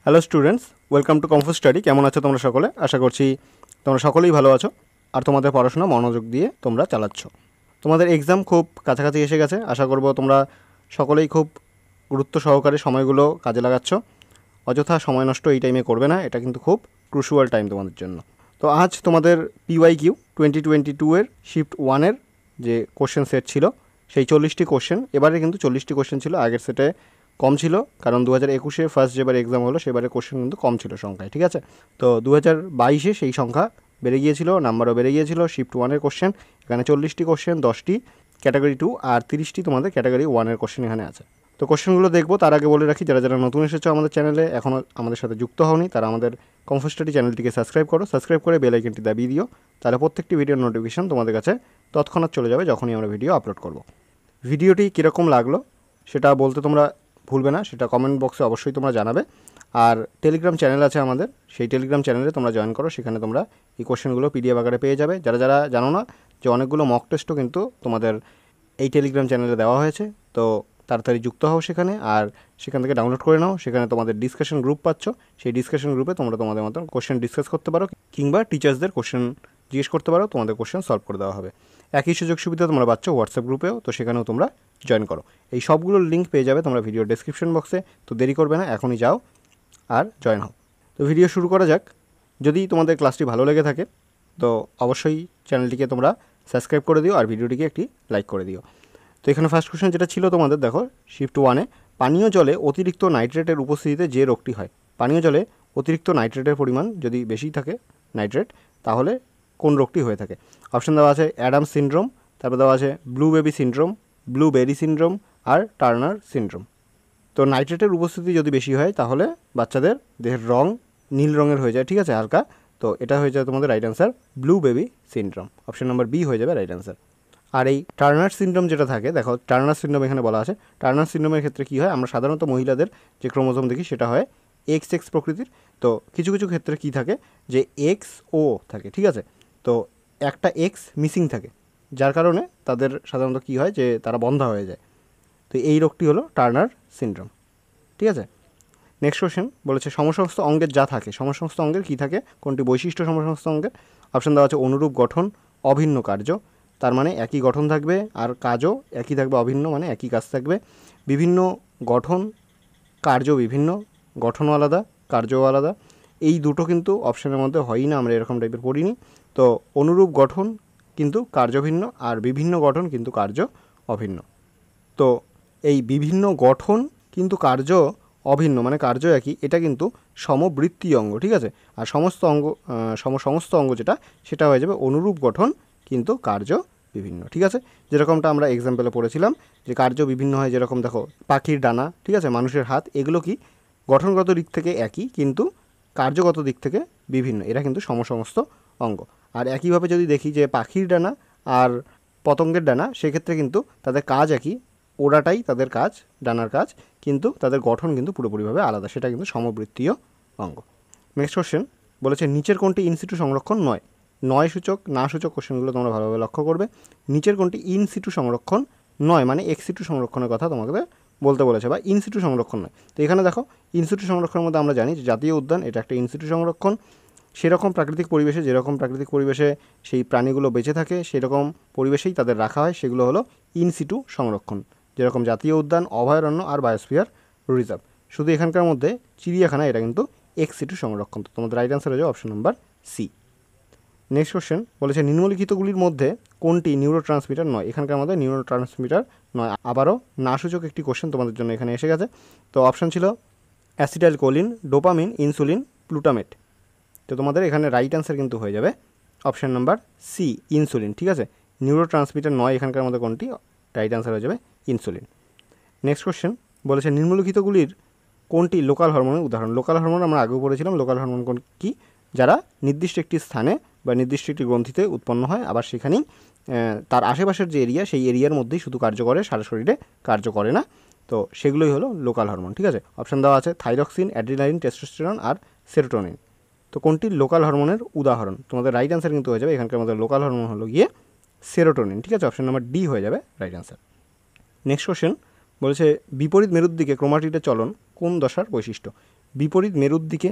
Hello students, welcome to comfort study. কেমন আছো তোমরা সকলে? আশা করছি তোমরা সকলেই ভালো আছো আর তোমাদের পড়াশোনা মনোযোগ দিয়ে তোমরা চালাচ্ছ। তোমাদের এক্সাম খুব কাছাকাছি এসে গেছে। আশা করব তোমরা সকলেই খুব গুরুত্ব সহকারে সময়গুলো কাজে লাগাচ্ছ। অযথা সময় নষ্ট এই টাইমে করবে না, এটা কিন্তু খুব ক্রুশিয়াল টাইম তোমাদের জন্য। তো আজ তোমাদের PYQ 2022 শিফট 1-এর যে কোশ্চেন সেট ছিল সেই 40টি কোশ্চেন, এবারে কিন্তু 40টি কোশ্চেন ছিল, আগের সেটে কম ছিল কারণ 2021-এ ফার্স্ট যেবারে এক্সাম হলো সেবারে কোশ্চেন কিন্তু কম ছিল সংখ্যায়, ঠিক আছে। তো 2022-এ সেই সংখ্যা বেড়ে গিয়েছিল, নাম্বারও বেড়ে গিয়েছিল। শিফট 1-এর কোশ্চেন এখানে 40টি কোশ্চেন, 10টি ক্যাটাগরি 2 আর 30টি তোমাদের ক্যাটাগরি 1-এর কোশ্চেন এখানে আছে। তো কোশ্চেনগুলো দেখবো তার আগে বলে রাখি, যারা যারা নতুন এসেছো আমাদের চ্যানেলে, এখনও আমাদের সাথে যুক্ত হওনি, তারা আমাদের কমফোর্ট স্টাডি চ্যানেলটিকে সাবস্ক্রাইব করো। সাবস্ক্রাইব করে বেল আইকনটি দাবিয়ে দিও, তাহলে প্রত্যেকটি ভিডিওর নোটিফিকেশন তোমাদের কাছে তৎক্ষণাৎ চলে যাবে যখনই আমরা ভিডিও আপলোড করব। ভিডিওটি কীরকম লাগলো সেটা বলতে তোমরা ভুলবে না, সেটা কমেন্ট বক্সে অবশ্যই তোমরা জানাবে। আর টেলিগ্রাম চ্যানেল আছে আমাদের, সেই টেলিগ্রাম চ্যানেলে তোমরা জয়েন করো, সেখানে তোমরা এই কোশ্চেনগুলো PDF আকারে পেয়ে যাবে। যারা যারা জানো না যে অনেকগুলো মক টেস্টও কিন্তু তোমাদের এই টেলিগ্রাম চ্যানেলে দেওয়া হয়েছে, তো তাড়াতাড়ি যুক্ত হও সেখানে, আর সেখান থেকে ডাউনলোড করে নাও। সেখানে তোমাদের ডিসকাশন গ্রুপ পাচ্ছ, সেই ডিসকাশন গ্রুপে তোমরা তোমাদের মতন কোশ্চেন ডিসকাস করতে পারো, কিংবা টিচার্সদের কোশ্চেন জিজ্ঞেস করতে পারো, তোমাদের কোশ্চেন সলভ করে দেওয়া হবে। একই সুযোগ সুবিধা তোমরা পাচ্ছ হোয়াটসঅ্যাপ গ্রুপেও, তো সেখানেও তোমরা জয়েন করো। এই সবগুলোর লিঙ্ক পেয়ে যাবে তোমরা ভিডিও ডেসক্রিপশন বক্সে। তো দেরি করবে না, এখনই যাও আর জয়েন হও। তো ভিডিও শুরু করা যাক। যদি তোমাদের ক্লাসটি ভালো লেগে থাকে তো অবশ্যই চ্যানেলটিকে তোমরা সাবস্ক্রাইব করে দিও আর ভিডিওটিকে একটি লাইক করে দিও। তো এখানে ফার্স্ট কোশ্চেন যেটা ছিল তোমাদের, দেখো শিফট 1-এ পানীয় জলে অতিরিক্ত নাইট্রেটের উপস্থিতিতে যে রোগটি হয়। পানীয় জলে অতিরিক্ত নাইট্রেটের পরিমাণ যদি বেশি থাকে, নাইট্রেট, তাহলে কোন রোগটি হয়ে থাকে? অপশান দেওয়া আছে অ্যাডামস সিনড্রোম, তারপর দেওয়া আছে blue baby syndrome, blueberry syndrome আর টার্নার সিনড্রোম। তো নাইট্রেটের উপস্থিতি যদি বেশি হয় তাহলে বাচ্চাদের দেহের রং নীল রঙের হয়ে যায়, ঠিক আছে, হালকা। তো এটা হয়ে যায় তোমাদের right answer blue baby syndrome. Option number B হয়ে যাবে রাইট অ্যান্সার। আর এই টার্নার সিনড্রোম যেটা থাকে, দেখো টার্নার সিনড্রোম এখানে বলা আছে। টার্নার সিনড্রোমের ক্ষেত্রে কী হয়, আমরা সাধারণত মহিলাদের যে ক্রোমোজোম দেখি সেটা হয় XX প্রকৃতির। তো কিছু কিছু ক্ষেত্রে কী থাকে যে XO থাকে, ঠিক আছে। তো একটা X মিসিং থাকে, যার কারণে তাদের সাধারণত কী হয় যে তারা বন্ধা হয়ে যায়। তো এই রোগটি হলো টার্নার সিনড্রোম, ঠিক আছে। নেক্সট কোশ্চেন বলেছে সমসমস্ত অঙ্গের যা থাকে, সমসমস্ত অঙ্গের কী থাকে, কোনটি বৈশিষ্ট্য সমসমস্ত অঙ্গের? অপশান দেওয়া আছে অনুরূপ গঠন, অভিন্ন কার্য, তার মানে একই গঠন থাকবে আর কাজও একই থাকবে, অভিন্ন মানে একই কাজ থাকবে, বিভিন্ন গঠন, কার্য বিভিন্ন, গঠনও আলাদা কার্যও আলাদা। এই দুটো কিন্তু অপশানের মধ্যে হয়ই না, আমরা এরকম টাইপের পড়িনি। তো অনুরূপ গঠন কিন্তু কার্য ভিন্ন, আর বিভিন্ন গঠন কিন্তু কার্য অভিন্ন। তো এই বিভিন্ন গঠন কিন্তু কার্য অভিন্ন মানে কার্য একই, এটা কিন্তু সমবৃত্তীয় অঙ্গ, ঠিক আছে। আর সমস্ত অঙ্গ যেটা, সেটা হয়ে যাবে অনুরূপ গঠন কিন্তু কার্য বিভিন্ন, ঠিক আছে। যেরকমটা আমরা এক্সাম্পলে পড়েছিলাম যে কার্য বিভিন্ন হয়, যেরকম দেখো পাখির ডানা, ঠিক আছে, মানুষের হাত, এগুলো কি গঠনগত দিক থেকে একই কিন্তু কার্যগত দিক থেকে বিভিন্ন, এরা কিন্তু সমস্ত অঙ্গ। আর একইভাবে যদি দেখি যে পাখির ডানা আর পতঙ্গের ডানা, সেক্ষেত্রে কিন্তু তাদের কাজ একই, ওড়াটাই তাদের কাজ, ডানার কাজ, কিন্তু তাদের গঠন কিন্তু পুরোপুরিভাবে আলাদা, সেটা কিন্তু সমবৃত্তীয় অঙ্গ। নেক্সট কোশ্চেন বলেছে নিচের কোনটি ইনসিটু সংরক্ষণ নয়? নয় সূচক না সূচক কোশ্চেনগুলো তোমরা ভালোভাবে লক্ষ্য করবে। নিচের কোনটি ইনসিটু সংরক্ষণ নয়, মানে এক্সিটু সংরক্ষণের কথা তোমাকে বলতে বলেছে, বা ইনসিটু সংরক্ষণ নয়। তো এখানে দেখো ইনসিটু সংরক্ষণের মধ্যে আমরা জানি যে জাতীয় উদ্যান এটা একটা ইনসিটু সংরক্ষণ। সেরকম প্রাকৃতিক পরিবেশে, যেরকম প্রাকৃতিক পরিবেশে সেই প্রাণীগুলো বেঁচে থাকে সেরকম পরিবেশেই তাদের রাখা হয়, সেগুলো হলো ইনসিটু সংরক্ষণ, যেরকম জাতীয় উদ্যান, অভয়ারণ্য আর বায়োস্ফিয়ার রিজার্ভ। শুধু এখানকার মধ্যে চিড়িয়াখানা এটা কিন্তু এক্সিটু সংরক্ষণ। তো তোমাদের রাইট অ্যান্সার হয়ে যাবে option number C. Next question বলেছে নিম্নলিখিতগুলির মধ্যে কোনটি নিউরো ট্রান্সমিটার নয়? এখানকার মধ্যে নিউরো ট্রান্সমিটার নয়। আবারও না সূচক একটি কোশ্চেন তোমাদের জন্য এখানে এসে গেছে। তো অপশান ছিল acetylcholine, dopamine, insulin, glutamate. তো তোমাদের এখানে রাইট অ্যান্সার কিন্তু হয়ে যাবে অপশান নাম্বার সি, ইনসুলিন, ঠিক আছে। নিউরো ট্রান্সমিটার নয় এখানকার মধ্যে কোনটি? রাইট অ্যান্সার হয়ে যাবে ইনসুলিন। নেক্সট কোশ্চেন বলেছে নিম্নলিখিতগুলির কোনটি লোকাল হরমোনের উদাহরণ? লোকাল হরমোন আমরা আগেও পড়েছিলাম। লোকাল হরমোন কোন কি? যারা নির্দিষ্ট একটি স্থানে বা নির্দিষ্ট একটি গ্রন্থিতে উৎপন্ন হয়, আবার সেখানেই তার আশেপাশের যে এরিয়া, সেই এরিয়ার মধ্যেই শুধু কার্য করে, সারা শরীরে কার্য করে না। তো সেগুলোই হলো লোকাল হরমোন, ঠিক আছে। অপশান দেওয়া আছে থাইরক্সিন, অ্যাড্রিনালিন, টেস্টোস্টেরন আর সেরোটোনিন। তো কোনটি লোকাল হরমোনের উদাহরণ? তোমাদের রাইট অ্যান্সার কিন্তু হয়ে যাবে এখানকার মধ্যে লোকাল হরমোন হলো গিয়ে সেরোটোনিন, ঠিক আছে। অপশান নাম্বার ডি হয়ে যাবে রাইট অ্যান্সার। নেক্সট কোশ্চেন বলেছে বিপরীত মেরুর দিকে ক্রোমাটিডের চলন কোন দশার বৈশিষ্ট্য? বিপরীত মেরুর দিকে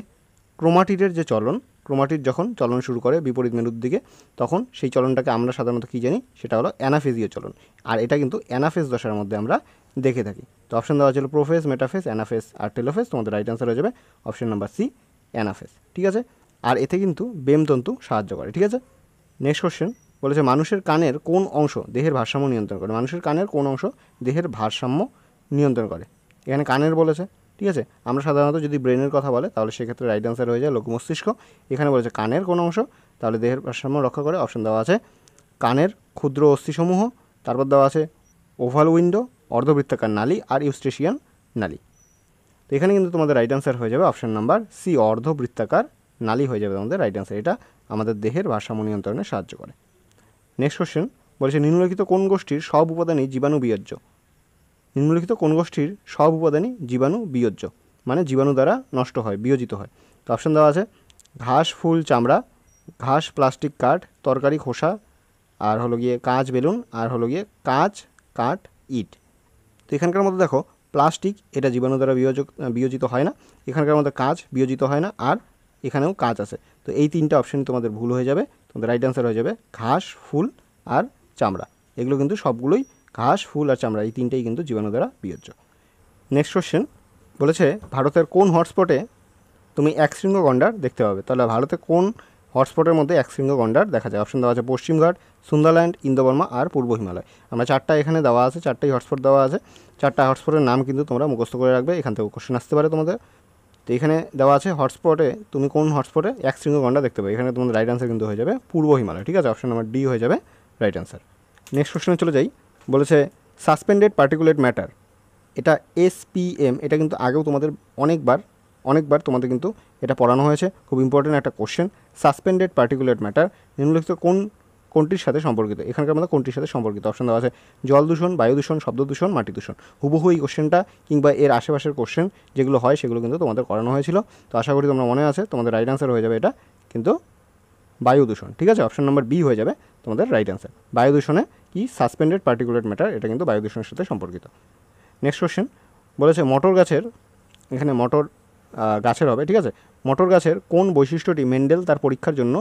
ক্রোমাটিডের যে চলন, ক্রোমাটিড যখন চলন শুরু করে বিপরীত মেরুর দিকে, তখন সেই চলনটাকে আমরা সাধারণত কী জানি, সেটা হলো অ্যানাফেজীয় চলন। আর এটা কিন্তু অ্যানাফেজ দশার মধ্যে আমরা দেখে থাকি। তো অপশন দেওয়া ছিল প্রোফেজ, মেটাফেজ, অ্যানাফেজ আর টেলোফেজ। তোমাদের রাইট অ্যান্সার হয়ে যাবে অপশন নাম্বার সি, অ্যানাফেজ। ঠিক আছে, আর এতে কিন্তু বেমতন্তু সাহায্য করে। ঠিক আছে, নেক্সট কোশ্চেন বলেছে মানুষের কানের কোন অংশ দেহের ভারসাম্য নিয়ন্ত্রণ করে? মানুষের কানের কোন অংশ দেহের ভারসাম্য নিয়ন্ত্রণ করে? এখানে কানের বলেছে। ঠিক আছে, আমরা সাধারণত যদি ব্রেনের কথা বলে তাহলে সেক্ষেত্রে রাইট অ্যান্সার হয়ে যায় লঘু মস্তিষ্ক। এখানে বলেছে কানের কোন অংশ, তাহলে দেহের ভারসাম্য রক্ষা করে। অপশন দেওয়া আছে কানের ক্ষুদ্র অস্থিসমূহ, তারপর দেওয়া আছে ওভাল উইন্ডো, অর্ধবৃত্তাকার নালী আর ইউস্ট্রেশিয়ান নালী। তো এখানে কিন্তু তোমাদের রাইট অ্যান্সার হয়ে যাবে অপশন নাম্বার সি, অর্ধবৃত্তাকার নালী হয়ে যাবে তোমাদের রাইট অ্যান্সার। এটা আমাদের দেহের ভারসাম্য নিয়ন্ত্রণে সাহায্য করে। নেক্সট কোশ্চেন বলেছে নিম্নলিখিত কোন গোষ্ঠীর সব উপাদানই জীবাণু বিয়োজ্য? নিম্নলিখিত কোন গোষ্ঠীর সব উপাদানই জীবাণু বিয়োজ্য, মানে জীবাণু দ্বারা নষ্ট হয়, বিয়োজিত হয়? তো অপশন দেওয়া আছে ঘাস, ফুল, চামড়া, ঘাস, প্লাস্টিক, কাঠ, তরকারি, খোসা, আর হলো গিয়ে কাঁচ, বেলুন, আর হলো গিয়ে কাঁচ, কাঠ, ইট। তো এখানকার মধ্যে দেখো প্লাস্টিক এটা জীবাণু দ্বারা বিয়োজিত হয় না, এখানকার মধ্যে কাঁচ বিয়োজিত হয় না, আর এখানেও কাঁচ আছে। তো এই তিনটা অপশন তোমাদের ভুল হয়ে যাবে। তোমাদের রাইট অ্যান্সার হয়ে যাবে ঘাস, ফুল আর চামড়া। এগুলো কিন্তু সবগুলোই ঘাস, ফুল আর চামড়া, এই তিনটেই কিন্তু জীবাণু দ্বারা বিয়োজ্য। নেক্সট কোশ্চেন বলেছে ভারতের কোন হটস্পটে তুমি একশৃঙ্গ গন্ডার দেখতে পাবে? তাহলে ভারতে কোন হটস্পটের মধ্যে একশৃঙ্গ গন্ডার দেখা যায়? অপশন দেওয়া আছে পশ্চিমঘাট, সুন্দরল্যান্ড, ইন্দোবর্মা আর পূর্ব হিমালয়। আমরা চারটা এখানে দেওয়া আছে, চারটাই হটস্পট দেওয়া আছে। চারটা হটস্পটের নাম কিন্তু তোমরা মুখস্থ করে রাখবে, এখান থেকে কোশ্চেন আসতে পারে তোমাদের। তো এখানে দেওয়া আছে হটস্পটে তুমি কোন হটস্পটে একশৃঙ্গ গন্ডার দেখতে পাবে? এখানে তোমাদের রাইট অ্যান্সার কিন্তু হয়ে যাবে পূর্ব হিমালয়। ঠিক আছে, অপশন নাম্বার ডি হয়ে যাবে রাইট অ্যান্সার। নেক্সট কোশ্চেনে চলে যাই। বলেছে সাসপেন্ডেড পার্টিকুলেট ম্যাটার, এটা SPM, এটা কিন্তু আগেও তোমাদের অনেকবার তোমাদের কিন্তু এটা পড়ানো হয়েছে, খুব ইম্পর্টেন্ট একটা কোশ্চেন। সাসপেন্ডেড পার্টিকুলেট ম্যাটার নিম্নলিখিত কোনটির সাথে সম্পর্কিত? এখানকার মধ্যে কোনটির সাথে সম্পর্কিত? অপশন দেওয়া আছে জল দূষণ, বায়ু দূষণ, শব্দ দূষণ, মাটি দূষণ। হুবহু এই কোশ্চেনটা কিংবা এর আশেপাশের কোশ্চেন যেগুলো হয় সেগুলো কিন্তু তোমাদের করানো হয়েছিল। তো আশা করি তোমরা মনে আছে, তোমাদের রাইট অ্যান্সার হয়ে যাবে এটা কিন্তু বায়ু দূষণ। ঠিক আছে, অপশন নাম্বার বি হয়ে যাবে তোমাদের রাইট অ্যান্সার। বায়ু দূষণে কি সাসপেন্ডেড পার্টিকুলেট ম্যাটার, এটা কিন্তু বায়ু দূষণের সাথে সম্পর্কিত। নেক্সট কোশ্চেন বলেছে মটর গাছের, এখানে মটর গাছের হবে। ঠিক আছে, মটর গাছের কোন বৈশিষ্ট্যটি মেন্ডেল তার পরীক্ষার জন্য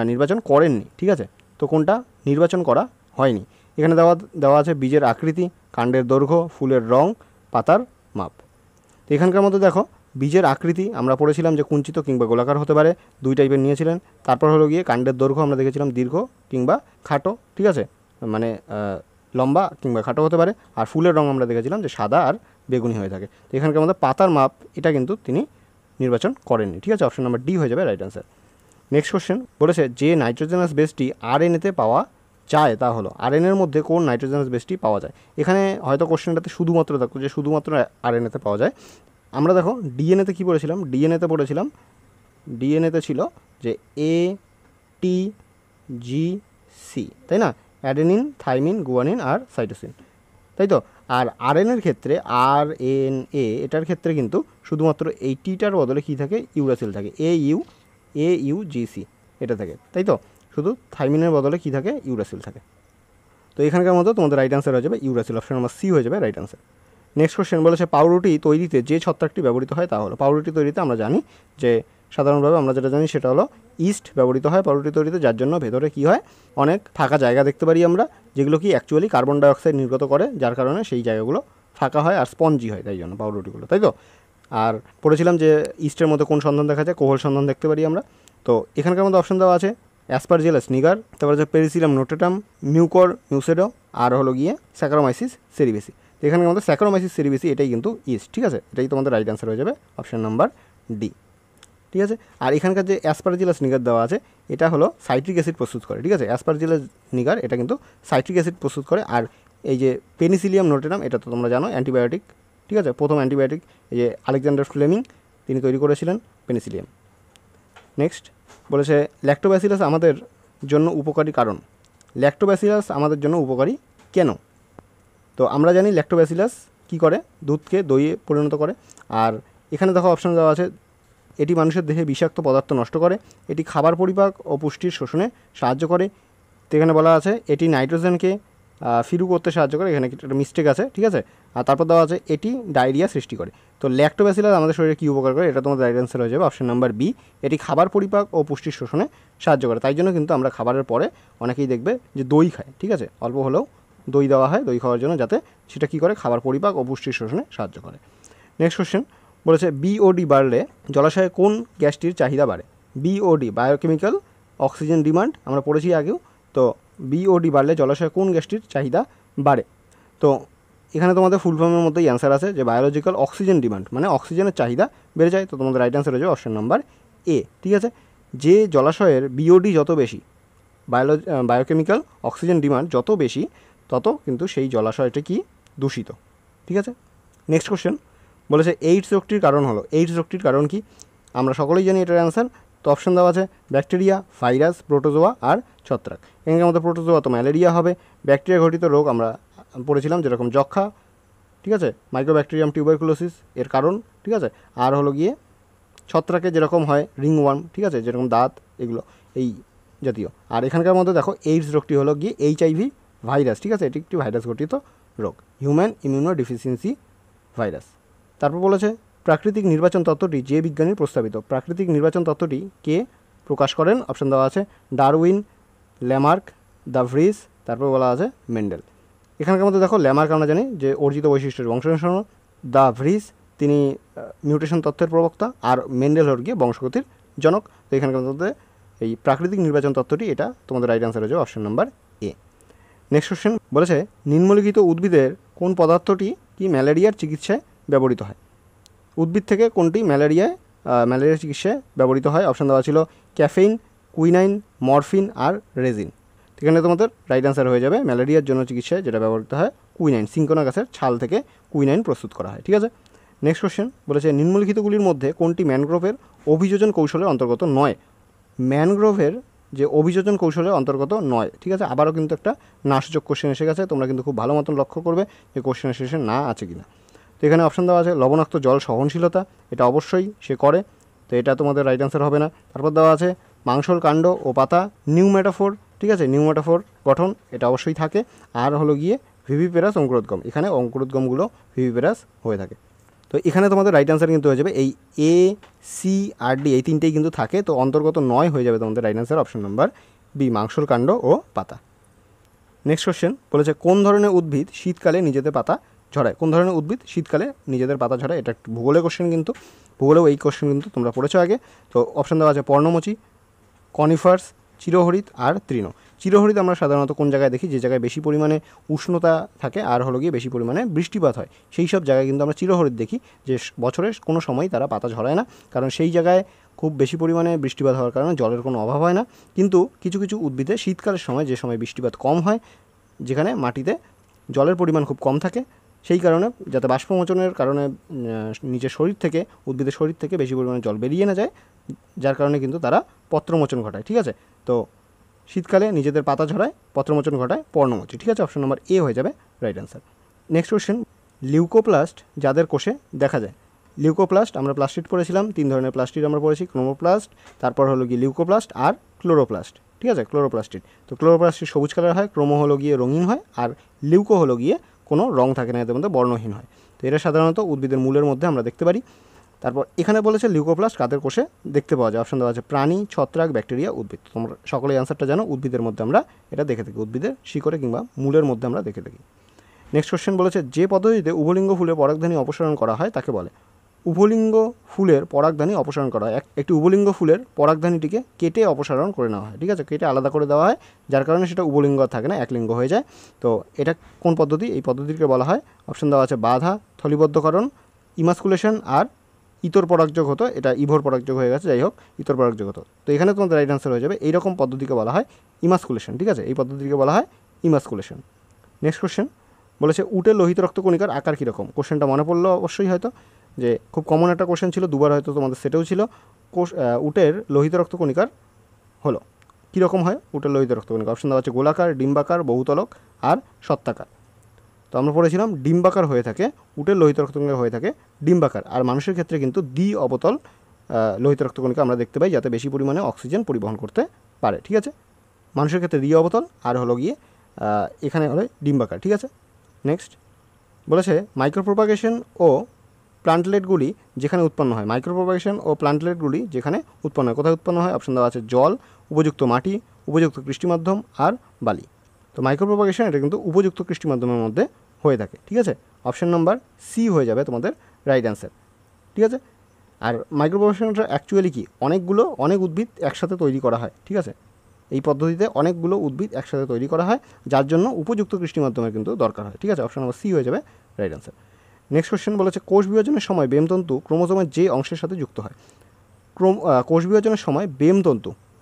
নির্বাচন করেননি? ঠিক আছে, তো কোনটা নির্বাচন করা হয়নি? এখানে দেওয়া আছে বীজের আকৃতি, কাণ্ডের দৈর্ঘ্য, ফুলের রং, পাতার মাপ। তো এখানকার মধ্যে দেখো বীজের আকৃতি আমরা পড়েছিলাম যে কুঞ্চিত কিংবা গোলাকার হতে পারে, দুই টাইপের নিয়েছিলেন। তারপর হলো গিয়ে কাণ্ডের দৈর্ঘ্য আমরা দেখেছিলাম দীর্ঘ কিংবা খাটো। ঠিক আছে, মানে লম্বা কিংবা খাটো হতে পারে। আর ফুলের রং আমরা দেখেছিলাম যে সাদা আর বেগুনি হয়ে থাকে। তো এখানকার মধ্যে পাতার মাপ এটা কিন্তু তিনি নির্বাচন করেননি। ঠিক আছে, অপশন নাম্বার ডি হয়ে যাবে রাইট অ্যান্সার। নেক্সট কোশ্চেন বলেছে যে নাইট্রোজেনাস বেসটি RNA-তে পাওয়া যায় তা হলো, RNA-এর মধ্যে কোন নাইট্রোজেনাস বেসটি পাওয়া যায়? এখানে হয়তো কোশ্চেনটাতে শুধুমাত্র থাকতো যে শুধুমাত্র RNA-তে পাওয়া যায়। আমরা দেখো DNA-তে কী পড়েছিলাম? DNA-তে ছিল যে ATGC, তাই না? অ্যাডেনিন, থাইমিন, গুয়ানিন আর সাইটোসিন, তাই তো? আর RNA-এর ক্ষেত্রে RNA এটার ক্ষেত্রে কিন্তু শুধুমাত্র এই টিটার বদলে কী থাকে? ইউরাসিল থাকে, AUGC এটা থাকে, তাই তো? শুধু থাইমিনের বদলে কী থাকে? ইউরাসিল থাকে। তো এখানকার মধ্যে তোমাদের রাইট অ্যান্সার হয়ে যাবে ইউরাসিল, অপশন নাম্বার সি হয়ে যাবে রাইট অ্যান্সার। নেক্সট কোশ্চেন বলেছে পাউরুটি তৈরিতে যে ছত্রাকটি ব্যবহৃত হয় তা হলো। পাউরুটি তৈরিতে আমরা জানি যে সাধারণভাবে আমরা যেটা জানি সেটা হলো ইস্ট ব্যবহৃত হয় পাউরুটি তৈরিতে, যার জন্য ভেতরে কী হয়? অনেক ফাঁকা জায়গা দেখতে পারি আমরা, যেগুলো কি অ্যাকচুয়ালি কার্বন ডাইঅক্সাইড নির্গত করে, যার কারণে সেই জায়গাগুলো ফাঁকা হয় আর স্পঞ্জি হয়, তাই জন্য পাউরুটিগুলো, তাই তো? আর পড়েছিলাম যে ইস্টের মধ্যে কোন সন্ধান দেখা যায়? কোহল সন্ধান দেখতে পারি আমরা। তো এখানকার মধ্যে অপশন দেওয়া আছে অ্যাসপারজিলাস নিগার, তারপর হচ্ছে পেরিসিলাম নোটেটাম, মিউকর মিউসেডো, আর হলো গিয়ে স্যাকারোমাইসিস সেরিবেসি। তো এখানে আমাদের স্যাকারোমাইসিস সেরিবেসি এটাই কিন্তু ইস্ট। ঠিক আছে, এটাই তোমাদের রাইট অ্যান্সার হয়ে যাবে অপশন নাম্বার ডি। ঠিক আছে, আর এখানকার যে অ্যাসপারজিলাস নিগার দেওয়া আছে এটা হলো সাইট্রিক অ্যাসিড প্রস্তুত করে। ঠিক আছে, অ্যাসপারজিলাস নিগার এটা কিন্তু সাইট্রিক অ্যাসিড প্রস্তুত করে। আর এই যে পেনিসিলিয়াম নোটেটাম এটা তো তোমরা জানো অ্যান্টিবায়োটিক। ঠিক আছে, প্রথম অ্যান্টিবায়োটিক এই যে আলেকজান্ডার ফ্লেমিং তিনি তৈরি করেছিলেন পেনিসিলিয়াম। নেক্সট বলেছে ল্যাক্টোব্যাসিলাস আমাদের জন্য উপকারী কারণ। ল্যাক্টোব্যাসিলাস আমাদের জন্য উপকারী কেন? তো আমরা জানি ল্যাক্টোব্যাসিলাস কী করে? দুধকে দইয়ে পরিণত করে। আর এখানে দেখো অপশন দেওয়া আছে এটি মানুষের দেহে বিষাক্ত পদার্থ নষ্ট করে, এটি খাবার পরিপাক ও পুষ্টির শোষণে সাহায্য করে। তো এখানে বলা আছে এটি নাইট্রোজেনকে ফিরু করতে সাহায্য করে, এখানে একটা মিস্টেক আছে, ঠিক আছে। আর তারপর দেওয়া আছে এটি ডায়রিয়া সৃষ্টি করে। তো ল্যাক্টোব্যাসিলাস আমাদের শরীরে কী উপকার করে, এটা তোমাদের রাইট অ্যান্সার হয়ে যাবে অপশন নাম্বার বি, এটি খাবার পরিপাক ও পুষ্টির শোষণে সাহায্য করে। তাই জন্য কিন্তু আমরা খাবারের পরে অনেকেই দেখবে যে দই খায়, ঠিক আছে, অল্প হলেও দই দেওয়া হয় দই খাওয়ার জন্য, যাতে সেটা কী করে খাবার পরিপাক ও পুষ্টির শোষণে সাহায্য করে। নেক্সট কোশ্চেন বলেছে বিওডি বাড়লে জলাশয়ে কোন গ্যাসটির চাহিদা বাড়ে। বিওডি বায়োকেমিক্যাল অক্সিজেন ডিমান্ড, আমরা পড়েছি আগেও। তো বিওডি বাড়লে জলাশয়ে কোন গ্যাসটির চাহিদা বাড়ে। তো এখানে তোমাদের ফুল ফর্মের মধ্যেই অ্যান্সার আছে যে বায়োলজিক্যাল অক্সিজেন ডিমান্ড, মানে অক্সিজেনের চাহিদা বেড়ে যায়। তো তোমাদের রাইট অ্যান্সার হয়ে যাবে অপশন নাম্বার এ, ঠিক আছে। যে জলাশয়ের বিওডি যত বেশি, বায়োকেমিক্যাল অক্সিজেন ডিমান্ড যত বেশি, তত কিন্তু সেই জলাশয়টা কি দূষিত, ঠিক আছে। নেক্সট কোশ্চেন বলেছে এইডস রোগটির কারণ হলো। এইডস রোগটির কারণ কি, আমরা সকলেই জানি এটার অ্যান্সার। তো অপশন দেওয়া আছে ব্যাকটেরিয়া, ভাইরাস, প্রোটোজোয়া আর ছত্রাক। এখানে আমাদের প্রোটোজোয়া তো ম্যালেরিয়া হবে। ব্যাকটেরিয়া ঘটিত রোগ আমরা পড়েছিলাম যেরকম যক্ষা, ঠিক আছে, মাইক্রোব্যাকটেরিয়াম টিউবারকুলোসিস এর কারণ, ঠিক আছে। আর হলো গিয়ে ছত্রাকে যেরকম হয় রিংওয়ার্ম, ঠিক আছে, যেরকম দাঁত, এগুলো এই জাতীয়। আর এখানকার মধ্যে দেখো এইডস রোগটি হলো গিয়ে এইচআইভি ভাইরাস, ঠিক আছে, এটি একটি ভাইরাস ঘটিত রোগ, হিউম্যান ইমিউনো ডিফিসিয়েন্সি ভাইরাস। তারপর বলেছে প্রাকৃতিক নির্বাচন তত্ত্বটি যে বিজ্ঞানীর প্রস্তাবিত। প্রাকৃতিক নির্বাচন তত্ত্বটি কে প্রকাশ করেন, অপশন দেওয়া আছে ডারউইন, ল্যামার্ক, দ্য ভ্রিস, তারপর বলা আছে মেন্ডেল। এখানকার মধ্যে দেখো ল্যামার্ক আমরা জানি যে অর্জিত বৈশিষ্ট্যের বংশানুসরণ, দ্য ভ্রিস তিনি মিউটেশন তত্ত্বের প্রবক্তা, আর মেন্ডেল হল গিয়ে বংশগতির জনক। তো এখানকার মধ্যে এই প্রাকৃতিক নির্বাচন তত্ত্বটি, এটা তোমাদের রাইট অ্যান্সার হয়ে যাবে অপশন নাম্বার এ। নেক্সট কোশ্চেন বলেছে নিম্নলিখিত উদ্ভিদের কোন পদার্থটি কি ম্যালেরিয়ার চিকিৎসায় ব্যবহৃত হয়। উদ্ভিদ থেকে কোনটি ম্যালেরিয়া চিকিৎসায় ব্যবহৃত হয়। অপশন দেওয়া ছিল ক্যাফেইন, কুইনাইন, মরফিন আর রেজিন। এখানে তোমাদের রাইট অ্যান্সার হয়ে যাবে ম্যালেরিয়ার জন্য চিকিৎসায় যেটা ব্যবহৃত হয় কুইনাইন, সিঙ্কোনা গাছের ছাল থেকে কুইনাইন প্রস্তুত করা হয়, ঠিক আছে। নেক্সট কোশ্চেন বলেছে নিম্নলিখিতগুলির মধ্যে কোনটি ম্যানগ্রোভের অভিযোজন কৌশলের অন্তর্গত নয়। ম্যানগ্রোভের যে অভিযোজন কৌশলের অন্তর্গত নয়, ঠিক আছে। আবারও কিন্তু একটা নাসূচক কোশ্চেন এসে গেছে, তোমরা কিন্তু খুব ভালো মতন লক্ষ্য করবে যে কোশ্চেনের শেষে না আছে কিনা। তো এখানে অপশন দেওয়া আছে লবণাক্ত জল সহনশীলতা, এটা অবশ্যই সে করে, তো এটা তোমাদের রাইট অ্যান্সার হবে না। তারপর দেওয়া আছে মাংসল কাণ্ড ও পাতা নিউমেটাফোর, ঠিক আছে, নিউমেটাফোর গঠন, এটা অবশ্যই থাকে। আর হলো গিয়ে ভিভিপেরাস অঙ্কুরোদ্গম, এখানে অঙ্কুরোদ্গমগুলো ভিভিপেরাস হয়ে থাকে। তো এখানে তোমাদের রাইট অ্যান্সার কিন্তু হয়ে যাবে এই এ, সি আর ডি, এই তিনটেই কিন্তু থাকে। তো অন্তর্গত নয় হয়ে যাবে তোমাদের right answer option number B, মাংসল কাণ্ড ও পাতা। নেক্সট কোশ্চেন বলেছে কোন ধরনের উদ্ভিদ শীতকালে নিজেদের পাতা ঝরায়। কোন ধরনের উদ্ভিদ শীতকালে নিজেদের পাতা ঝরায়, এটা একটু ভূগোলের কোশ্চেন, কিন্তু ভূগোলেও এই কোশ্চেন কিন্তু তোমরা পড়েছো আগে। তো অপশন দেওয়া আছে পর্ণমোচী, কনিফার্স, চিরহরিৎ আর তৃণ। চিরহরিৎ আমরা সাধারণত কোন জায়গায় দেখি, যে জায়গায় বেশি পরিমাণে উষ্ণতা থাকে আর হলো গিয়ে বেশি পরিমাণে বৃষ্টিপাত হয়, সেই সব জায়গায় কিন্তু আমরা চিরহরিৎ দেখি, যে বছরের কোনো সময় তারা পাতা ঝরায় না, কারণ সেই জায়গায় খুব বেশি পরিমাণে বৃষ্টিপাত হওয়ার কারণে জলের কোনো অভাব হয় না। কিন্তু কিছু কিছু উদ্ভিদে শীতকালের সময়, যে সময় বৃষ্টিপাত কম হয়, যেখানে মাটিতে জলের পরিমাণ খুব কম থাকে, সেই কারণে যাতে বাষ্পমোচনের কারণে নিজের শরীর থেকে, উদ্ভিদের শরীর থেকে বেশি পরিমাণে জল বেরিয়ে না যায়, যার কারণে কিন্তু তারা পত্রমোচন ঘটায়, ঠিক আছে। তো শীতকালে নিজেদের পাতা ঝরায়, পত্রমোচন ঘটায় পর্ণমোচী, ঠিক আছে, অপশন নাম্বার এ হয়ে যাবে right answer. Next question leucoplast যাদের কোষে দেখা যায়। লিউকোপ্লাস্ট আমরা প্লাস্টিড পড়েছিলাম, তিন ধরনের প্লাস্টিড আমরা পড়েছি, ক্রোমোপ্লাস্ট, তারপর হলো গিয়ে লিউকোপ্লাস্ট আর ক্লোরোপ্লাস্ট, ঠিক আছে, ক্লোরোপ্লাস্টিড। তো ক্লোরোপ্লাস্টিড সবুজ কালার হয়, ক্রোমো হলো গিয়ে রঙিন হয়, আর লিউকো হলো গিয়ে কোনো রং থাকে না, এদের মধ্যে বর্ণহীন হয়। তো এটা সাধারণত উদ্ভিদের মূলের মধ্যে আমরা দেখতে পারি। তারপর এখানে বলেছে লিউকোপ্লাস্ট কাদের কোষে দেখতে পাওয়া যায়। অপশন দেওয়া আছে প্রাণী, ছত্রাক, ব্যাকটেরিয়া, উদ্ভিদ। তোমরা সকলেই অ্যান্সারটা জানো, উদ্ভিদের মধ্যে আমরা এটা দেখে থাকি, উদ্ভিদের শিকড়ে কিংবা মূলের মধ্যে আমরা দেখে থাকি। নেক্সট কোশ্চেন বলেছে যে পদ্ধতিতে উভলিঙ্গ ফুলের পরাগধানী অপসারণ করা হয় তাকে বলে। উভলিঙ্গ ফুলের পরাগধানী অপসারণ করা হয়, একটি উভলিঙ্গ ফুলের পরাগধানীটিকে কেটে অপসারণ করে নেওয়া হয়, ঠিক আছে, কেটে আলাদা করে দেওয়া হয়, যার কারণে সেটা উভলিঙ্গ থাকে না, একলিঙ্গ হয়ে যায়। তো এটা কোন পদ্ধতি, এই পদ্ধতিকে বলা হয়, অপশন দেওয়া আছে বাধা, থলিবদ্ধকরণ, ইমাসকুলেশন আর ইতর পরাগযোগ হতো, এটা ইভোর পরাগযোগ হয়ে গেছে, যাই হোক ইতর পরাগযোগ হতো। তো এখানে তোমাদের রাইট আনসার হয়ে যাবে এইরকম পদ্ধতিকে বলা হয় ইমাসকুলেশন, ঠিক আছে, এই পদ্ধতিকে বলা হয় ইমাসকুলেশন। নেক্সট কোশ্চেন বলেছে উটের লোহিত রক্তকণিকার আকার কীরকম। কোশ্চেনটা মনে পড়লো অবশ্যই, হয়তো যে খুব কমন একটা কোশ্চেন ছিল, দুবার হয়তো তোমাদের সেটাও ছিল। উটের লোহিত রক্তকণিকার হলো কীরকম হয়, উটের লোহিত রক্তকণিকা। অপশন দেওয়া আছে গোলাকার, ডিম্বাকার, বহুতলক আর সত্তাকার। তো আমরা পড়েছিলাম ডিম্বাকার হয়ে থাকে, উটের লোহিত রক্তকণিকা হয়ে থাকে ডিম্বাকার। আর মানুষের ক্ষেত্রে কিন্তু দ্বি অবতল লোহিত রক্তকণিকা আমরা দেখতে পাই, যাতে বেশি পরিমাণে অক্সিজেন পরিবহন করতে পারে, ঠিক আছে। মানুষের ক্ষেত্রে দ্বি অবতল, আর হলো গিয়ে এখানে হলো ডিম্বাকার, ঠিক আছে। নেক্সট বলেছে মাইক্রোপ্রোপাগেশন ও প্লান্টলেটগুলি যেখানে উৎপন্ন হয়, মাইক্রোপ্রোপাগেশন ও প্লান্টলেটগুলি যেখানে উৎপন্ন হয়, কোথায় উৎপন্ন হয়? অপশন দেওয়া আছে জল, উপযুক্ত মাটি, উপযুক্ত কৃষ্টিমাধ্যম আর বালি। তো মাইক্রোপ্রোপাগেশন এটা কিন্তু উপযুক্ত কৃষ্টিমাধ্যমের মধ্যে হয়ে থাকে, ঠিক আছে। অপশন নাম্বার সি হয়ে যাবে তোমাদের রাইট অ্যান্সার, ঠিক আছে। আর মাইক্রোপ্রোপাগেশনটা অ্যাকচুয়ালি কি, অনেক উদ্ভিদ একসাথে তৈরি করা হয়, ঠিক আছে। এই পদ্ধতিতে অনেকগুলো উদ্ভিদ একসাথে তৈরি করা হয়, যার জন্য উপযুক্ত কৃষ্টিমাধ্যমের কিন্তু দরকার হয়, ঠিক আছে। অপশন নাম্বার সি হয়ে যাবে রাইট অ্যান্সার। নেক্সট কোশ্চেন বলেছে কোষ বিভাজনের সময় বেমতন্তু ক্রোমোজোমের যে অংশের সাথে যুক্ত হয়। কোষ বিভাজনের সময়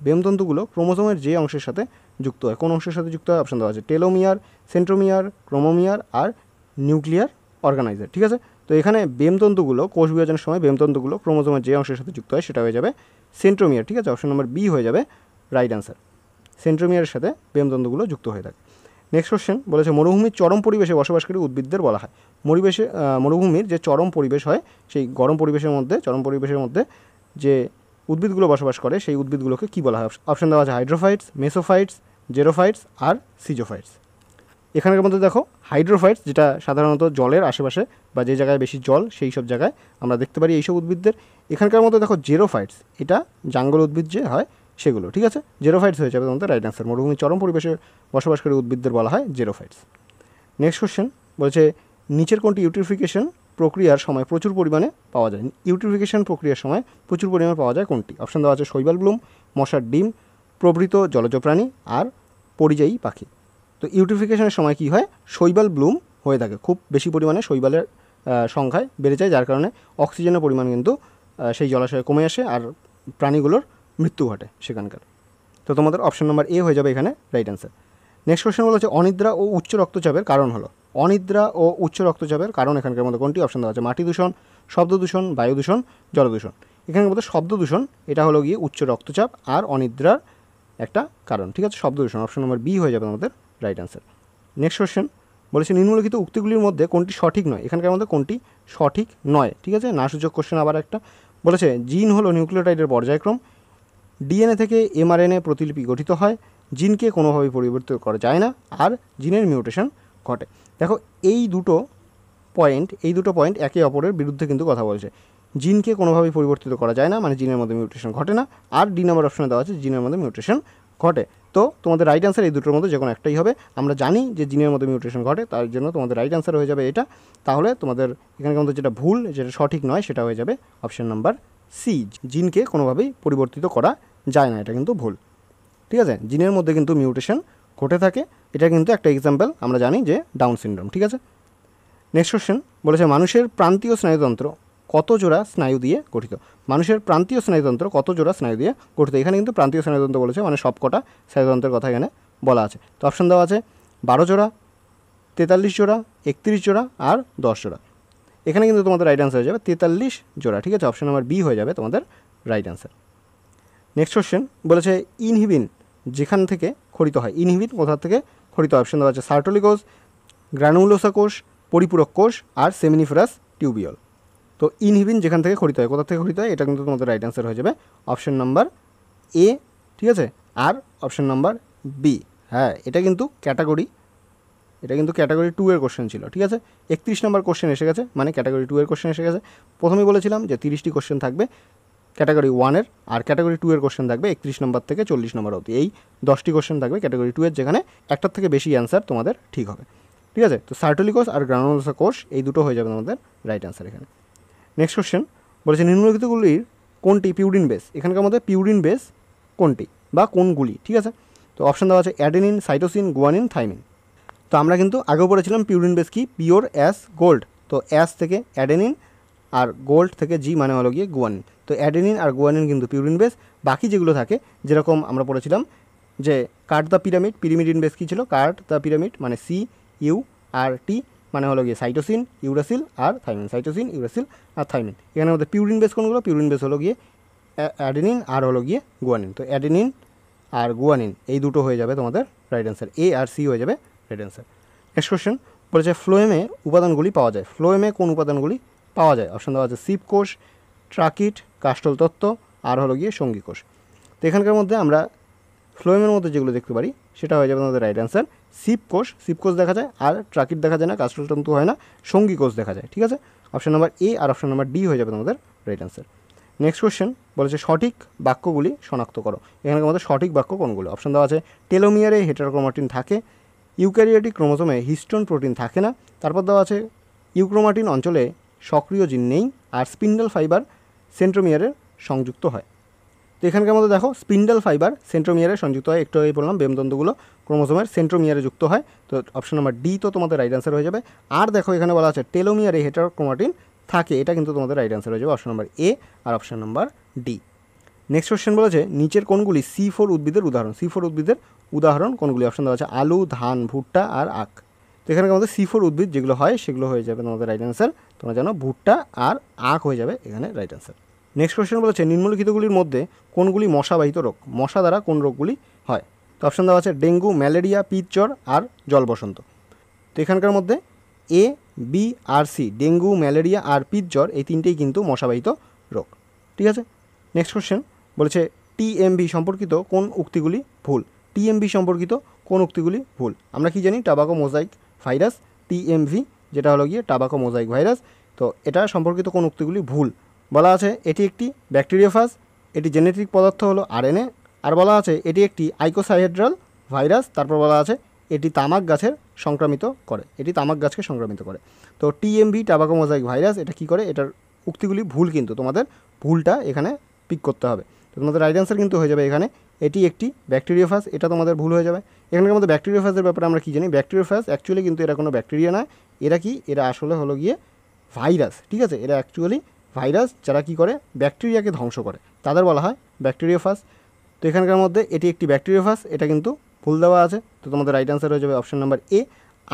বেমতন্তুগুলো ক্রোমোজোমের যে অংশের সাথে যুক্ত হয়, কোন অংশের সাথে যুক্ত হয়? অপশন দেওয়া আছে টেলোমিয়ার, সেন্ট্রোমিয়ার, ক্রোমোমিয়ার আর নিউক্লিয়ার অর্গানাইজার, ঠিক আছে। তো এখানে বেমতন্তুগুলো কোষ বিভাজনের সময় বেমতন্তুগুলো ক্রোমোজোমের যে অংশের সাথে যুক্ত হয় সেটা হয়ে যাবে সেন্ট্রোমিয়ার, ঠিক আছে। অপশন নাম্বার বি হয়ে যাবে রাইট অ্যান্সার। সেন্ট্রোমিয়ারের সাথে বেমতন্তুগুলো যুক্ত হয়ে থাকে। নেক্সট কোশ্চেন বলেছে মরুভূমির চরম পরিবেশে বসবাসকারী উদ্ভিদদের বলা হয়। মরুভূমির যে চরম পরিবেশ হয় সেই চরম পরিবেশের মধ্যে যে উদ্ভিদগুলো বসবাস করে সেই উদ্ভিদগুলোকে কী বলা হয়? অপশন দেওয়া আছে হাইড্রোফাইটস, মেসোফাইটস, জেরোফাইটস আর সিজোফাইটস। এখানের মধ্যে দেখো হাইড্রোফাইটস যেটা সাধারণত জলের আশেপাশে বা যে জায়গায় বেশি জল সেই সব জায়গায় আমরা দেখতে পারি এইসব উদ্ভিদদের। এখানকার মধ্যে দেখো জেরোফাইটস, এটা জাঙ্গল উদ্ভিদ যে হয় সেগুলো, ঠিক আছে। জেরোফাইটস হয়ে যাবে তোমাদের রাইট অ্যান্সার। মরুভূমির চরম পরিবেশে বসবাসকারী উদ্ভিদদের বলা হয় জেরোফাইটস। নেক্সট কোশ্চেন বলছে নিচের কোনটি ইউট্রিফিকেশন প্রক্রিয়ার সময় প্রচুর পরিমাণে পাওয়া যায়? ইউট্রিফিকেশন প্রক্রিয়ার সময় প্রচুর পরিমাণে পাওয়া যায় কোনটি? অপশন দেওয়া আছে শৈবাল ব্লুম, মশার ডিম, প্রভৃত জলজ প্রাণী আর পরিযায়ী পাখি। তো ইউট্রিফিকেশনের সময় কি হয়? শৈবাল ব্লুম হয়ে থাকে, খুব বেশি পরিমাণে শৈবালের সংখ্যায় বেড়ে যায়, যার কারণে অক্সিজেনের পরিমাণ কিন্তু সেই জলাশয়ে কমে আসে আর প্রাণীগুলোর মৃত্যু ঘটে সেখানকার। তো তোমাদের অপশন নাম্বার এ হয়ে যাবে এখানে রাইট অ্যান্সার। নেক্সট কোশ্চেন বলা হচ্ছে অনিদ্রা ও উচ্চ রক্তচাপের কারণ হলো। অনিদ্রা ও উচ্চ রক্তচাপের কারণ এখানকার মধ্যে কোনটি? অপশন দেওয়া আছে মাটি দূষণ, শব্দ দূষণ, বায়ু দূষণ, জলদূষণ। এখানের মধ্যে শব্দ দূষণ এটা হলো গিয়ে উচ্চ রক্তচাপ আর অনিদ্রার একটা কারণ, ঠিক আছে। শব্দ দূষণ অপশন নাম্বার বি হয়ে যাবে আমাদের রাইট অ্যান্সার। নেক্সট কোশ্চেন বলেছে নিম্নলিখিত উক্তিগুলির মধ্যে কোনটি সঠিক নয়? এখানকার মধ্যে কোনটি সঠিক নয়, ঠিক আছে। না সূচক কোশ্চেন আবার একটা বলেছে জিন হলো নিউক্লিওটাইডের পর্যায়ক্রম, ডিএনএ থেকে এমআরএনএ প্রতিলিপি গঠিত হয়, জিনকে কোনোভাবেই পরিবর্তিত করা যায় না আর জিনের মিউটেশন ঘটে। দেখো এই দুটো পয়েন্ট একে অপরের বিরুদ্ধে কিন্তু কথা বলছে। জিনকে কোনোভাবেই পরিবর্তিত করা যায় না মানে জিনের মধ্যে মিউটেশন ঘটে না, আর ডি নাম্বার অপশনে দেওয়া আছে জিনের মধ্যে মিউটেশন ঘটে। তো তোমাদের রাইট অ্যান্সার এই দুটোর মধ্যে যে কোনো একটাই হবে। আমরা জানি যে জিনের মধ্যে মিউটেশন ঘটে, তার জন্য তোমাদের রাইট অ্যান্সার হয়ে যাবে এটা। তাহলে তোমাদের এখানকার মধ্যে যেটা ভুল, যেটা সঠিক নয় সেটা হয়ে যাবে অপশন নাম্বার সি, জিনকে কোনোভাবেই পরিবর্তিত করা যায় না, এটা কিন্তু ভুল, ঠিক আছে। জিনের মধ্যে কিন্তু মিউটেশন ঘটে থাকে, এটা কিন্তু একটা এক্সাম্পল আমরা জানি যে ডাউন সিনড্রোম, ঠিক আছে। নেক্সট কোশ্চেন বলেছে মানুষের প্রান্তীয় স্নায়ুতন্ত্র কত জোড়া স্নায়ু দিয়ে গঠিত? মানুষের প্রান্তীয় স্নায়ুতন্ত্র কত জোড়া স্নায়ু দিয়ে গঠিত? এখানে কিন্তু প্রান্তীয় স্নায়ুতন্ত্র বলেছে মানে সবকটা স্নায়ুতন্ত্রের কথা এখানে বলা আছে। তো অপশন দেওয়া আছে 12 জোড়া, 43 জোড়া, 31 জোড়া আর 10 জোড়া। এখানে কিন্তু তোমাদের রাইট অ্যান্সার হয়ে যাবে 43 জোড়া, ঠিক আছে। অপশন নাম্বার বি হয়ে যাবে তোমাদের রাইট অ্যান্সার। নেক্সট কোশ্চেন বলেছে ইনহিবিন যেখান থেকে খরিত হয়, ইনহিবিন কোথা থেকে খরিত হয়? অপশন দেওয়া আছে সার্টোলি কোষ, গ্রানুলোসা কোষ, পরিপূরক কোষ আর সেমিনিফেরাস টিউবিউল। তো ইনহিবিন যেখান থেকে খরিত হয়, কোথা থেকে খরিত হয়, এটা কিন্তু তোমাদের রাইট অ্যান্সার হয়ে যাবে অপশন নাম্বার এ, ঠিক আছে। আর অপশন নাম্বার বি, হ্যাঁ এটা কিন্তু ক্যাটাগরি 2 এর কোশ্চেন ছিল, ঠিক আছে। 31 নম্বর কোশ্চেন এসে গেছে মানে ক্যাটাগরি 2 এর কোশ্চেন এসে গেছে। প্রথমেই বলেছিলাম যে 30টি কোশ্চেন থাকবে ক্যাটাগরি 1 এর, আর ক্যাটাগরি 2 এর কোশ্চেন থাকবে 31 নম্বর থেকে 40 নম্বর অবধি। এই 10টি কোশ্চেন থাকবে ক্যাটাগরি 2 এর, যেখানে একটার থেকে বেশি অ্যান্সার তোমাদের ঠিক হবে, ঠিক আছে। তো সার্টোলি কোষ আর গ্রানুলোসা কোষ এই দুটো হয়ে যাবে আমাদের রাইট অ্যান্সার এখানে। নেক্সট কোশ্চেন বলেছে নিম্নলিখিতগুলির কোনটি পিউরিন বেস? এখানকার মধ্যে পিউরিন বেস কোনটি বা কোনগুলি, ঠিক আছে। তো অপশন দেওয়া আছে অ্যাডেনিন, সাইটোসিন, গুয়ানিন, থাইমিন। তো আমরা কিন্তু আগেও পড়েছিলাম পিউরিন বেস কি, পিওর অ্যাস গোল্ড। তো অ্যাস থেকে অ্যাডেনিন আর গোল্ড থেকে জি মানে হলো গিয়ে গুয়ানিন। তো অ্যাডেনিন আর গুয়ানিন কিন্তু পিউরিন বেস। বাকি যেগুলো থাকে যেরকম আমরা পড়েছিলাম যে card the pyramid, pyrimidine base কী ছিল? কার্ড দ্য পিরামিড মানে সি ইউ আর টি মানে হলো গিয়ে সাইটোসিন, ইউরাসিল আর থাইমিন, সাইটোসিন, ইউরাসিল আর থাইমিন। এখানে মধ্যে পিউরিন বেস কোনগুলো? পিউরিন বেস হলো গিয়ে অ্যাডেনিন আর হলো গিয়ে গুয়ানিন। তো অ্যাডেনিন আর গুয়ানিন এই দুটো হয়ে যাবে তোমাদের রাইট অ্যান্সার, এ আর সি হয়ে যাবে রাইট অ্যান্সার। নেক্সট কোশ্চেন বলেছে ফ্লোয়েমে উপাদানগুলি পাওয়া যায়। ফ্লোয়েমে কোন উপাদানগুলি পাওয়া যায়? অপশন দেওয়া আছে সিপ কোষ, ট্রাকিট, কাস্টল তত্ত্ব আর হলো গিয়ে সঙ্গী কোষ। তো এখানকার মধ্যে আমরা ফ্লোয়েমের মধ্যে যেগুলো দেখতে পারি সেটা হয়ে যাবে তোমাদের রাইট অ্যান্সার শিপ কোষ দেখা যায়, আর ট্রাকিট দেখা যায় না, কাষ্ঠতন্তু হয় না, সঙ্গী কোষ দেখা যায়। ঠিক আছে, অপশন নাম্বার এ আর অপশন নাম্বার ডি হয়ে যাবে তোমাদের রাইট অ্যান্সার। নেক্সট কোশ্চেন বলেছে সঠিক বাক্যগুলি শনাক্ত করো। এখানে আমাদের সঠিক বাক্য কোনগুলো? অপশন দেওয়া আছে টেলোমিয়ারে হেটারোক্রোমাটিন থাকে, ইউক্যারিওটিক ক্রোমোসোমে হিস্টোন প্রোটিন থাকে না, তারপর দেওয়া আছে ইউক্রোমাটিন অঞ্চলে সক্রিয় জিন নেই, আর স্পিন্ডল ফাইবার সেন্ট্রোমিয়ারে সংযুক্ত হয়। তো এখানকার মধ্যে দেখো স্পিন্ডল ফাইবার সেন্ট্রোমিয়ারে সংযুক্ত হয়, একটু আগেই বললাম বেমতন্তুগুলো ক্রোমোসোমের সেন্ট্রোমিয়ারে যুক্ত হয়। তো অপশন নাম্বার ডি তো তোমাদের রাইট অ্যান্সার হয়ে যাবে। আর দেখো এখানে বলা আছে টেলোমিয়ারে হেটারোক্রোমাটিন থাকে, এটা কিন্তু তোমাদের রাইট অ্যান্সার হয়ে যাবে অপশন নাম্বার এ আর option number D. Next question বলেছে নিচের কোনগুলি C4 উদ্ভিদের উদাহরণ? C4 উদ্ভিদের উদাহরণ কোনগুলি? অপশন দেওয়া আছে আলু, ধান, ভুট্টা আর আখ। তো এখানে আমাদের C4 উদ্ভিদ যেগুলো হয় সেগুলো হয়ে যাবে তোমাদের রাইট অ্যান্সার। তোমরা জানো ভুট্টা আর আখ হয়ে যাবে এখানে রাইট অ্যান্সার। নেক্সট কোশ্চেন বলেছে নিম্নলিখিতগুলির মধ্যে কোনগুলি মশাবাহিত রোগ? মশা দ্বারা কোন রোগগুলি হয়? তো অপশন দেওয়া আছে ডেঙ্গু, ম্যালেরিয়া, পিতজ্বর আর জলবসন্ত। তো এখানকার মধ্যে এ, বি আর সি, ডেঙ্গু, ম্যালেরিয়া আর পিতজ্বর এই তিনটেই কিন্তু মশাবাহিত রোগ। ঠিক আছে, নেক্সট কোশ্চেন বলেছে টিএমভি সম্পর্কিত কোন উক্তিগুলি ভুল? টিএমভি সম্পর্কিত কোন উক্তিগুলি ভুল? আমরা কি জানি টাবাকো মোজাইক ভাইরাস, টিএমভি যেটা হলো গিয়ে টাবাকো মোজাইক ভাইরাস। তো এটা সম্পর্কিত কোন উক্তিগুলি ভুল? বলা আছে এটি একটি ব্যাকটেরিওফাজ, এটি জেনেটিক পদার্থ হলো আরএনএ, আর বলা আছে এটি একটি আইকোসাহেড্রাল ভাইরাস, তারপর বলা আছে এটি তামাক গাছের সংক্রামিত করে, এটি তামাক গাছকে সংক্রামিত করে। তো টিএমভি টাবাকো মোজাইক ভাইরাস এটা কী করে? এটার উক্তিগুলি ভুল, কিন্তু তোমাদের ভুলটা এখানে পিক করতে হবে। তো তোমাদের রাইট অ্যান্সার কিন্তু হয়ে যাবে এখানে এটি একটি ব্যাকটেরিওফাজ, এটা তোমাদের ভুল হয়ে যাবে। এখানকার মধ্যে ব্যাকটেরিওফাজের ব্যাপারে আমরা কী জানি? ব্যাকটেরিওফাজ অ্যাকচুয়ালি কিন্তু এরা কোনো ব্যাকটেরিয়া নয়, এরা কি? এরা আসলে হলো গিয়ে ভাইরাস। ঠিক আছে, এরা অ্যাকচুয়ালি ভাইরাস যারা কী করে? ব্যাকটেরিয়াকে ধ্বংস করে, তাদের বলা হয় ব্যাকটেরিওফাজ। তো এখানকার মধ্যে এটি একটি ব্যাকটেরিওফাজ, এটা কিন্তু ভুল দেওয়া আছে। তো তোমাদের রাইট অ্যান্সার হয়ে যাবে অপশন নাম্বার এ,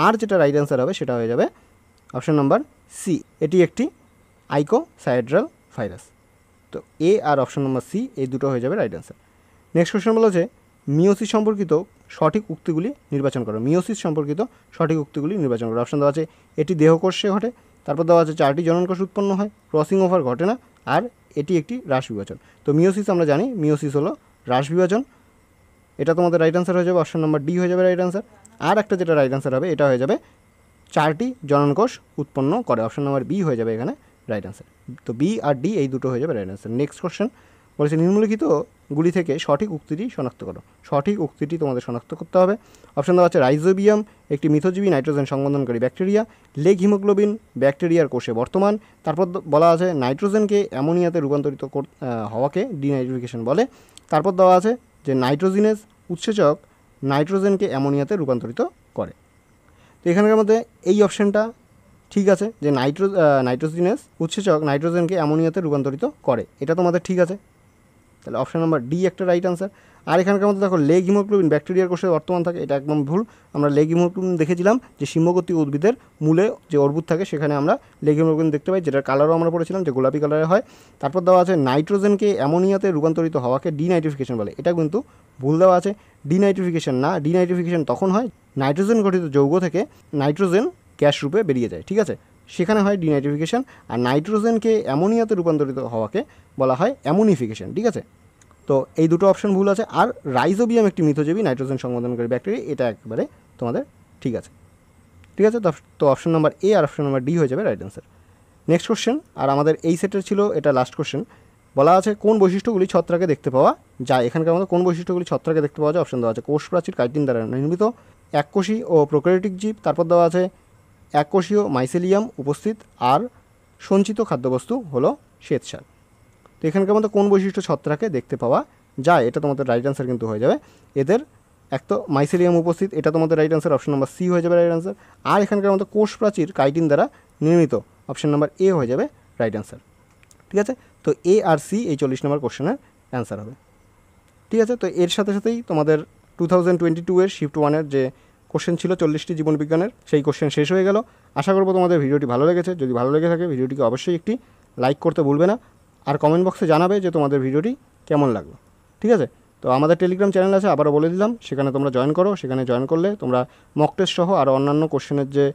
আর যেটা রাইট অ্যান্সার হবে সেটা হয়ে যাবে অপশন নাম্বার সি, এটি একটি আইকোসাহেড্রাল ভাইরাস। তো এ আর অপশন নাম্বার সি এই দুটো হয়ে যাবে রাইট অ্যান্সার। নেক্সট কোশ্চেন বলেছে মিওসিস সম্পর্কিত সঠিক উক্তিগুলি নির্বাচন করো। মিওসিস সম্পর্কিত সঠিক উক্তিগুলি নির্বাচন করো। অপশন দেওয়া আছে এটি দেহকোষে ঘটে, তারপর দেওয়া আছে 4টি জননকোষ উৎপন্ন হয়, ক্রসিং ওভার ঘটে না, আর এটি একটি হ্রাস বিভাজন। তো মিওসিস আমরা জানি মিওসিস হলো হ্রাস বিভাজন, এটা তোমাদের রাইট অ্যান্সার হয়ে যাবে অপশন নাম্বার ডি হয়ে যাবে রাইট অ্যান্সার। আর একটা যেটা রাইট অ্যান্সার হবে এটা হয়ে যাবে 4টি জননকোষ উৎপন্ন করে, অপশন নাম্বার বি হয়ে যাবে এখানে রাইট অ্যান্সার। তো বি আর ডি এই দুটো হয়ে যাবে রাইট অ্যান্সার। নেক্সট কোশ্চেন বলেছে নিম্নলিখিতগুলি থেকে সঠিক উক্তিটি শনাক্ত করো। সঠিক উক্তিটি তোমাদের শনাক্ত করতে হবে। অপশন দেওয়া আছে রাইজোবিয়াম একটি মিথজীবী নাইট্রোজেন সংবন্ধনকারী ব্যাকটেরিয়া, লেগ হিমোগ্লোবিন ব্যাকটেরিয়ার কোষে বর্তমান, তারপর বলা আছে নাইট্রোজেনকে অ্যামোনিয়াতে রূপান্তরিত হওয়াকে ডিনাইট্রিফিকেশন বলে, তারপর দেওয়া আছে যে নাইট্রোজিনেস উৎসেচক নাইট্রোজেনকে অ্যামোনিয়াতে রূপান্তরিত করে। তো এখানকার মধ্যে এই অপশানটা ঠিক আছে যে নাইট্রোজিনেস উৎসেচক নাইট্রোজেনকে অ্যামোনিয়াতে রূপান্তরিত করে, এটা তোমাদের ঠিক আছে। তাহলে অপশান নাম্বার ডি একটা রাইট আনসার। আর এখানকার মধ্যে দেখো লেগ হিমোগ্লোবিন ব্যাকটেরিয়ার কোষে বর্তমান থাকে, এটা একদম ভুল। আমরা লেগ হিমোগ্লোবিন দেখেছিলাম যে সিম্মগতি উদ্ভিদের মূলে যে অর্বুদ থাকে সেখানে আমরা লেগ হিমোগ্লোবিন দেখতে পাই, যেটার কালারও আমরা পড়েছিলাম যে গোলাপি কালারে হয়। তারপর দেওয়া আছে নাইট্রোজেনকে অ্যামোনিয়াতে রূপান্তরিত হওয়াকে ডিনাইট্রিফিকেশন বলে, এটা কিন্তু ভুল দেওয়া আছে। ডিনাইট্রিফিকেশন না, ডিনাইট্রিফিকেশন তখন হয় নাইট্রোজেন গঠিত যৌগ থেকে নাইট্রোজেন গ্যাস রূপে বেরিয়ে যায়, ঠিক আছে, সেখানে হয় ডিনাইট্রিফিকেশন। আর নাইট্রোজেনকে অ্যামোনিয়াতে রূপান্তরিত হওয়াকে বলা হয় অ্যামোনিফিকেশন, ঠিক আছে। তো এই দুটো অপশন ভুল আছে। আর রাইজোবিয়াম একটি মিথজীবী নাইট্রোজেন সংবন্ধনকারী ব্যাকটেরিয়া, এটা একবারে তোমাদের ঠিক আছে, ঠিক আছে। তো অপশন নাম্বার এ আর অপশন নাম্বার ডি হয়ে যাবে রাইট অ্যান্সার। নেক্সট কোশ্চেন, আর আমাদের এই সেটের ছিল এটা লাস্ট কোশ্চেন। বলা আছে কোন বৈশিষ্ট্যগুলি ছত্রাকে দেখতে পাওয়া যায়? এখানকার মধ্যে কোন বৈশিষ্ট্যগুলি ছত্রাকে দেখতে পাওয়া যায়? অপশন দেওয়া আছে কোষ প্রাচীর কাইটিন দ্বারা নির্মিত, এককোষী ও প্রোক্যারিওটিক জীব, তারপর দেওয়া আছে এককোষীয় মাইসেলিয়াম উপস্থিত, আর সঞ্চিত খাদ্যবস্তু হলো শ্বেতসার। তো এখানকার মধ্যে কোন বৈশিষ্ট্য ছত্রাকে দেখতে পাওয়া যায়? এটা তোমাদের রাইট অ্যান্সার কিন্তু হয়ে যাবে এদের এক তো মাইসেলিয়াম উপস্থিত, এটা তোমাদের right answer, option number C হয়ে যাবে রাইট অ্যান্সার। আর এখানকার মধ্যে কোষ প্রাচীর কাইটিন দ্বারা নির্মিত, অপশন নাম্বার এ হয়ে যাবে রাইট অ্যান্সার, ঠিক আছে। তো এ আর সি এই 40 নম্বর কোশ্চেনের অ্যান্সার হবে, ঠিক আছে। তো এর সাথে সাথেই তোমাদের 2022 শিফট 1-এর যে কোশ্চেন ছিল 40টি জীবনবিজ্ঞানের, সেই কোশ্চেন শেষ হয়ে গেল। আশা করবো তোমাদের ভিডিওটি ভালো লেগেছে। যদি ভালো লেগে থাকে ভিডিওটিকে অবশ্যই একটি লাইক করতে ভুলবে না, আর কমেন্ট বক্সে জানাবে যে তোমাদের ভিডিওটি কেমন লাগলো, ঠিক আছে। তো আমাদের টেলিগ্রাম চ্যানেল আছে, আবারও বলে দিলাম, সেখানে তোমরা জয়েন করো। সেখানে জয়েন করলে তোমরা মক টেস্ট সহ আরও অন্যান্য কোশ্চেনের যে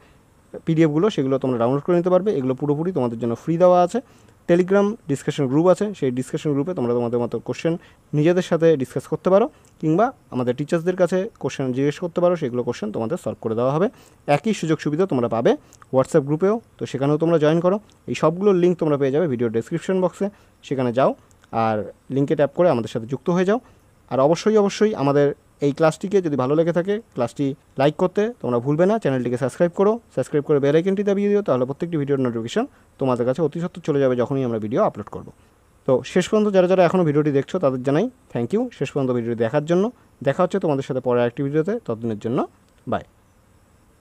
পিডিএফগুলো সেগুলো তোমরা ডাউনলোড করে নিতে পারবে। এগুলো পুরোপুরি তোমাদের জন্য ফ্রি দেওয়া আছে। টেলিগ্রাম ডিসকাশন গ্রুপ আছে, সেই ডিসকাশন গ্রুপে তোমরা তোমাদের মতো কোশ্চেন নিজেদের সাথে ডিসকাস করতে পারো, কিংবা আমাদের টিচার্সদের কাছে কোশ্চেন জিজ্ঞেস করতে পারো, সেগুলো কোশ্চেন তোমাদের সলভ করে দেওয়া হবে। একই সুযোগ সুবিধা তোমরা পাবে হোয়াটসঅ্যাপ গ্রুপেও, তো সেখানেও তোমরা জয়েন করো। এই সবগুলোর লিঙ্ক তোমরা পেয়ে যাবে ভিডিও ডেসক্রিপশন বক্সে, সেখানে যাও আর লিঙ্কে ট্যাপ করে আমাদের সাথে যুক্ত হয়ে যাও। আর অবশ্যই আমাদের এই ক্লাসটিকে যদি ভালো লেগে থাকে ক্লাসটি লাইক করতে তোমরা ভুলবে না, চ্যানেলটিকে সাবস্ক্রাইব করো, সাবস্ক্রাইব করে বেল আইকনটি দাবিয়ে দিও, তাহলে প্রত্যেকটি ভিডিওর নোটিফিকেশন তোমাদের কাছে অতি সত্ত্বর চলে যাবে যখনই আমরা ভিডিও আপলোড করব। তো শেষ পর্যন্ত যারা এখনও ভিডিওটি দেখছো তাদের জানাই থ্যাংক ইউ শেষ পর্যন্ত ভিডিওটি দেখার জন্য। দেখা হচ্ছে তোমাদের সাথে পরের একটি ভিডিওতে, ততদিনের জন্য বাই।